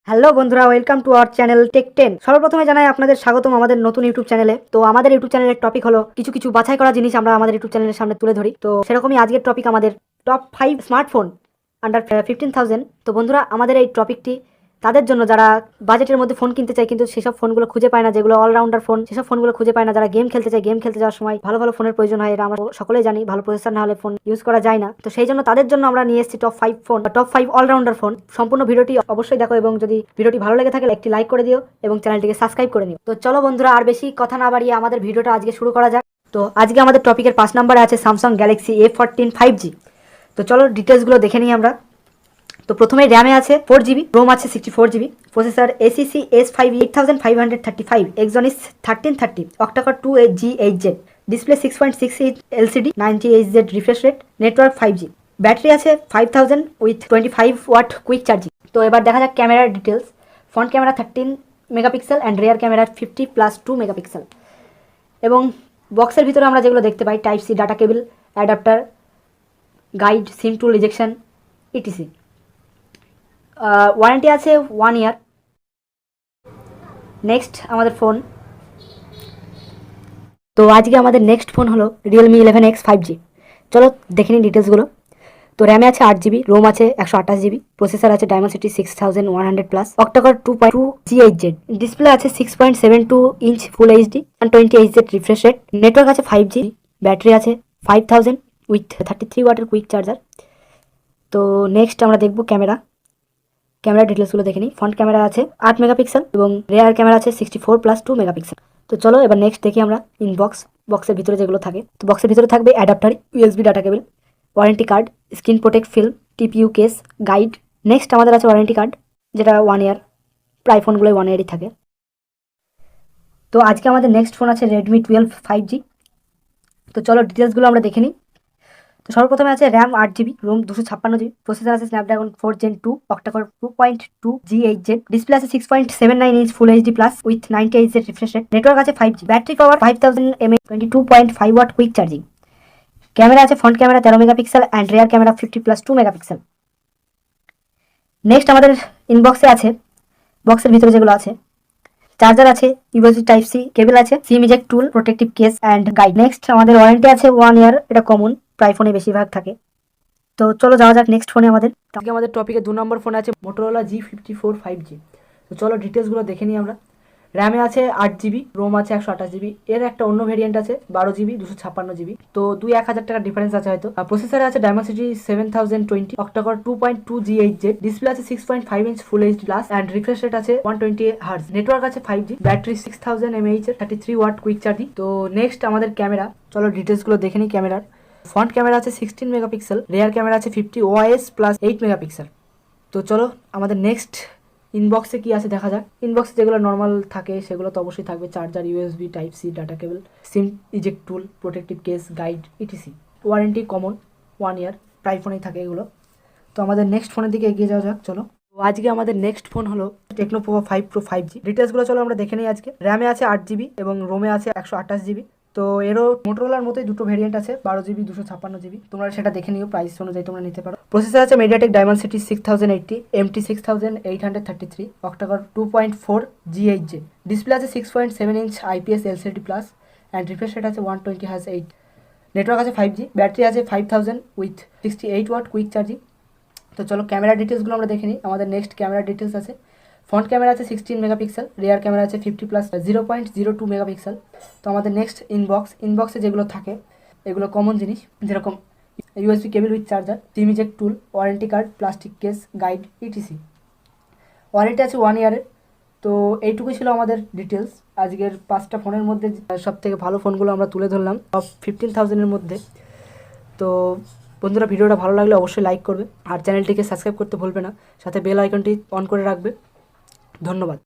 Hello বন্ধুরা, welcome to our channel tech 10। সর্বপ্রথমে জানাই আপনাদের স্বাগতম আমাদের নতুন ইউটিউব চ্যানেলে। তো আমাদের ইউটিউব চ্যানেলের টপিক হলো কিছু বাছাই করা জিনিস আমরা আমাদের ইউটিউব চ্যানেলের সামনে তুলে ধরি। তো সেরকমই আজকের টপিক আমাদের টপ 5 স্মার্টফোন আন্ডার 15,000। তো বন্ধুরা, আমাদের এই টপিকটি তাদের জন্য যারা বাজেটের মধ্যে ফোন কিনতে চায় কিন্তু সেসব ফোনগুলো খুঁজে পায় না, যেগুলো অলরাউন্ডার ফোন, সেসব ফোনগুলো খুঁজে পায় না। যারা গেম খেলতে চায়, গেম খেলতে যাওয়ার সময় ভালো ভালো ফোনের প্রয়োজন হয়, এটা আমরা সকলেই জানি। ভালো প্রসেসর না হলে ফোন ইউজ করা যায় না। তো সেই জন্য তাদের জন্য আমরা নিয়ে এসেছি top 5 phone, top 5 allrounder phone. সম্পূর্ণ ভিডিওটি অবশ্যই দেখো এবং যদি ভিডিওটি ভালো লেগে থাকে একটি লাইক করে দিও এবং চ্যানেলটিকে সাবস্ক্রাইব করে নিও। তো চলো বন্ধুরা, আর বেশি কথা না বাড়িয়ে আমাদের ভিডিওটা আজকে শুরু করা যাক। তো আজকে আমাদের টপিকের 5 নম্বরে আছে স্যামসাং গ্যালাক্সি A14 5G। তো চলো ডিটেলসগুলো দেখে নিই আমরা। তো প্রথমে র্যামে আছে 4GB, রোম আছে 64GB, processor ACC S5 8535, Exynos 1330, octa-core 2G8Z, display 6.6 LCD, 90Hz refresh rate, network 5G, battery আছে 5000 উইথ 25 ওয়াট কুইক চার্জিং। তো এবার দেখা যাক ক্যামেরার details. Front camera 13 megapixel and rear camera 50+2 megapixel. এবং বক্সের ভিতরে আমরা যেগুলো দেখতে পাই, type C data cable, adapter, guide, SIM tool rejection, etc. Warranty আছে 1 ইয়ার। নেক্সট আমাদের ফোন। তো আজকে আমাদের নেক্সট ফোন হলো রিয়েলমি 11X 5G। চলো দেখে নিই ডিটেলসগুলো। তো র্যামে আছে 8GB, রোম আছে 128GB, প্রসেসর আছে Dimensity 6100+, octa-core 2.2 G8Z, ডিসপ্লে আছে 6.72 inch full HD, 120Hz refresh rate, network আছে 5G, ব্যাটারি আছে 5000 উইথ 33 ওয়াটের কুইক চার্জার। তো নেক্সট আমরা দেখব ক্যামেরা ডিটেলসগুলো দেখে নিই। ফ্রন্ট ক্যামেরা আছে 8 মেগাপিক্সেল এবং রেয়ার ক্যামেরা আছে 64+2 মেগাপিক্সেল। তো চলো এবার নেক্সট দেখি আমরা বক্সের ভিতরে যেগুলো থাকে। তো বক্সের ভিতরে থাকবে adapter, USB data cable, warranty card, screen protect film, TPU case, guide. Next আমাদের আছে ওয়ারেন্টি কার্ড, যেটা 1 ইয়ার, প্রায় ফোনগুলোই 1 ইয়ারই থাকে। তো আজকে আমাদের নেক্সট ফোন আছে রেডমি 12 5G। তো চলো ডিটেলসগুলো আমরা দেখে নিই। তো সর্বপ্রথমে আছে RAM 8GB, ROM 256GB, processor আছে Snapdragon 4 Gen 2, octa-core 2.2 G8Z, display আছে 6.79 inch full HD plus with 90Hz refresh rate, network আছে 5G, battery power 5000 mAh, 22.5 watt quick charging. Camera আছে front camera 13 megapixel and rear camera 50+2 megapixel. Next আমাদের ইনবক্সে আছে, বক্সের ভিতরে যেগুলো আছে, চার্জার আছে, ইউএসবি টাইপ সি কেবল আছে, SIM eject tool, protective case and guide. Next আমাদের ওয়ারেন্টি আছে 1 ইয়ার, এটা কমন, প্রায় ফোনে বেশিরভাগ থাকে। তো চলো যাওয়া যাক নেক্সট ফোনে। আমাদের টপিকে 2 নম্বর ফোন আছে মোটোরোলা G54 5G। তো চলো ডিটেলসগুলো দেখে নিই আমরা। র্যামে আছে 8GB, রোম আছে 128GB, এর একটা অন্য ভেরিয়েন্ট আছে 12GB 256GB। তো 2-1000 টাকার ডিফারেন্স আছে হয়তো। প্রসেসরে আছে Dimensity 7020, octa-core 2.2 G8Z, ডিসপ্লে আছে 6.5 inch full HD plus and refresh rate আছে 120 Hz, নেটওয়ার্ক আছে 5G, ব্যাটারি 6000 mAh এর 33 ওয়াট কুইক চার্জিং। তো নেক্সট আমাদের ক্যামেরা, চলো ডিটেলসগুলো দেখে নিই ক্যামেরার। ফ্রন্ট ক্যামেরা আছে 16 মেগাপিক্সেল, রিয়ার ক্যামেরা আছে 50 OIS প্লাস 8 মেগাপিক্সেল। তো চলো আমাদের নেক্সট ইনবক্সে কি আছে দেখা যাক। ইনবক্সে যেগুলো নর্মাল থাকে সেগুলো তো অবশ্যই থাকবে, charger, USB type C data cable, SIM eject tool, protective case, guide, etc. Warranty common 1 year, প্রায় ফোনেই থাকে এগুলো। তো আমাদের নেক্সট ফোনের দিকে এগিয়ে যাওয়া যাক চলো। তো আজকে আমাদের নেক্সট ফোন হলো টেকনো পোকো 5 Pro 5G। ডিটেলসগুলো চলো আমরা দেখে নিই আজকে। র্যামে আছে 8GB এবং রোমে আছে 128GB। তো এরও মোটোরোলার মতোই দুটো ভেরিয়েন্ট আছে, 12GB 256GB। তোমরা সেটা দেখে নিও, প্রাইস অনুযায়ী তোমরা নিতে পারো। প্রসেসর আছে MediaTek Dimensity 6080, MT 6833, octa-core 2.4 G8Z, display আছে 6.7 inch IPS LCD plus and refresh rate আছে 120 Hz, নেটওয়ার্ক আছে 5G, ব্যাটারি আছে 5000 উইথ 68 ওয়াট কুইক চার্জিং। তো চলো ক্যামেরা ডিটেলসগুলো আমরা দেখে নিই। আমাদের নেক্সট ক্যামেরা ডিটেলস আছে, ফ্রন্ট ক্যামেরা আছে 16 মেগাপিক্সেল, রিয়ার ক্যামেরা আছে 50+0.02 মেগাপিক্সেল। তো আমাদের নেক্সট ইনবক্সে যেগুলো থাকে এগুলো কমন জিনিস, যেরকম USB cable with charger, SIM eject tool, warranty card, plastic case, guide, etc. Warranty আছে 1 ইয়ারের। তো এইটুকুই ছিল আমাদের ডিটেলস আজকের 5টা ফোনের মধ্যে। সব থেকে ভালো ফোনগুলো আমরা তুলে ধরলাম টপ 15,000-এর মধ্যে। তো বন্ধুরা, ভিডিওটা ভালো লাগলে অবশ্যই লাইক করবে আর চ্যানেলটিকে সাবস্ক্রাইব করতে ভুলবে না, সাথে বেল আইকনটি অন করে রাখবে। ধন্যবাদ।